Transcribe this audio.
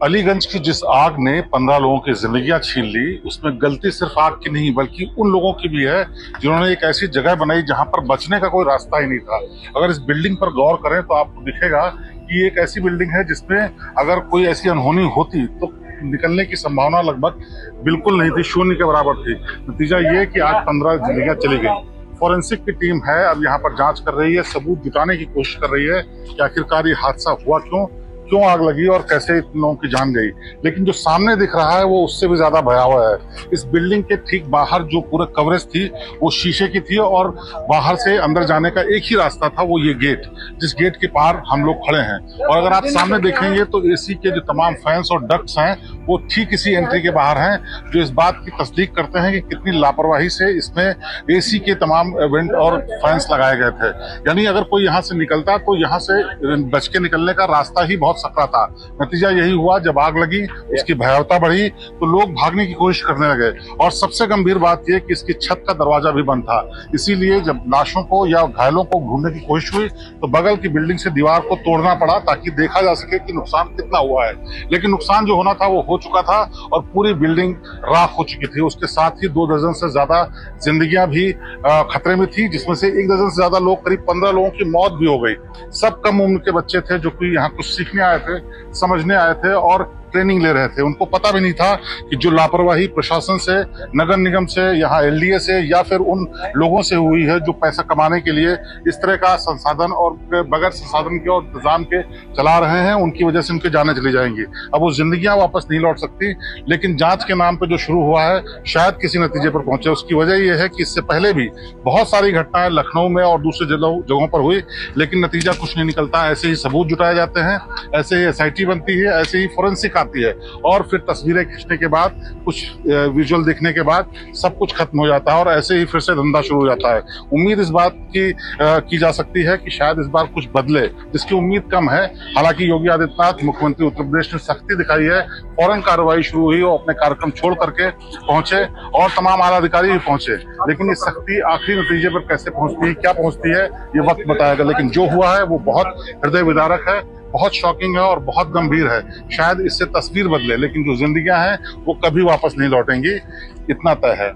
अलीगंज की जिस आग ने 15 लोगों की जिंदगियां छीन ली, उसमें गलती सिर्फ आग की नहीं बल्कि उन लोगों की भी है जिन्होंने एक ऐसी जगह बनाई जहां पर बचने का कोई रास्ता ही नहीं था। अगर इस बिल्डिंग पर गौर करें तो आपको दिखेगा कि ये एक ऐसी बिल्डिंग है जिसमें अगर कोई ऐसी अनहोनी होती तो निकलने की संभावना लगभग बिल्कुल नहीं थी, शून्य के बराबर थी। नतीजा ये कि आज 15 जिंदगियां चली गई। फॉरेंसिक की टीम है, अब यहाँ पर जांच कर रही है, सबूत जुटाने की कोशिश कर रही है कि आखिरकार ये हादसा हुआ क्यों आग लगी और कैसे इतने लोगों की जान गई। लेकिन जो सामने दिख रहा है वो उससे भी ज्यादा भयावह है। इस बिल्डिंग के ठीक बाहर जो पूरा कवरेज थी वो शीशे की थी और बाहर से अंदर जाने का एक ही रास्ता था, वो ये गेट, जिस गेट के पार हम लोग खड़े हैं। और अगर आप सामने देखेंगे तो एसी के जो तमाम फैंस और डक्ट्स हैं वो ठीक इसी एंट्री के बाहर हैं, जो इस बात की तस्दीक करते हैं कि कितनी लापरवाही से इसमें एसी के तमाम वेंट और फैंस लगाए गए थे। यानी अगर कोई यहाँ से निकलता तो यहाँ से बच के निकलने का रास्ता ही बहुत सकरा था। नतीजा यही हुआ, जब आग लगी इसकी भयावता बढ़ी तो लोग भागने की कोशिश करने लगे। और सबसे गंभीर बात यह कि इसकी छत का दरवाजा भी बंद था, इसीलिए जब लाशों को या घायलों को ढूंढने की कोशिश हुई तो बगल की बिल्डिंग से दीवार को तोड़ना पड़ा ताकि देखा जा सके कि नुकसान कितना हुआ है। लेकिन नुकसान जो होना था वो हो चुका था और पूरी बिल्डिंग राख हो चुकी थी। उसके साथ ही 2 दर्जन से ज्यादा जिंदगियां भी खतरे में थी, जिसमें से 1 दर्जन से ज्यादा लोग, करीब 15 लोगों की मौत भी हो गई। सब कम उम्र के बच्चे थे जो कि यहाँ कुछ सीखने आए थे, समझने आए थे और ट्रेनिंग ले रहे थे। उनको पता भी नहीं था कि जो लापरवाही प्रशासन से, नगर निगम से, यहाँ एलडीए से या फिर उन लोगों से हुई है जो पैसा कमाने के लिए इस तरह का संसाधन और बगैर संसाधन के और इंतजाम के चला रहे हैं, उनकी वजह से उनके जाने चली जाएंगी। अब वो जिंदगियां वापस नहीं लौट सकती। लेकिन जांच के नाम पे जो शुरू हुआ है शायद किसी नतीजे पर पहुंचे। उसकी वजह यह है कि इससे पहले भी बहुत सारी घटनाएं लखनऊ में और दूसरे जगहों पर हुई, लेकिन नतीजा कुछ नहीं निकलता। ऐसे ही सबूत जुटाए जाते हैं, ऐसे ही एसआईटी बनती है, ऐसे ही फोरेंसिक आती है और फिर तस्वीरें खींचने के बाद, कुछ विजुअल देखने के बाद सब कुछ खत्म हो जाता है और ऐसे ही फिर से धंधा शुरू हो जाता है। उम्मीद इस बात की जा सकती है कि शायद इस बार कुछ बदले, जिसकी उम्मीद कम है। हालांकि योगी आदित्यनाथ, मुख्यमंत्री उत्तर प्रदेश ने सख्ती दिखाई है, फौरन कार्रवाई शुरू हुई और अपने कार्यक्रम छोड़ करके पहुंचे और तमाम आला अधिकारी भी पहुंचे। लेकिन ये सख्ती आखिरी नतीजे पर कैसे पहुंचती है, क्या पहुंचती है, ये वक्त बताएगा। लेकिन जो हुआ है वो बहुत हृदय विदारक है, बहुत शॉकिंग है और बहुत गंभीर है। शायद इससे तस्वीर बदले, लेकिन जो जिंदगियां हैं वो कभी वापस नहीं लौटेंगी, इतना तय है।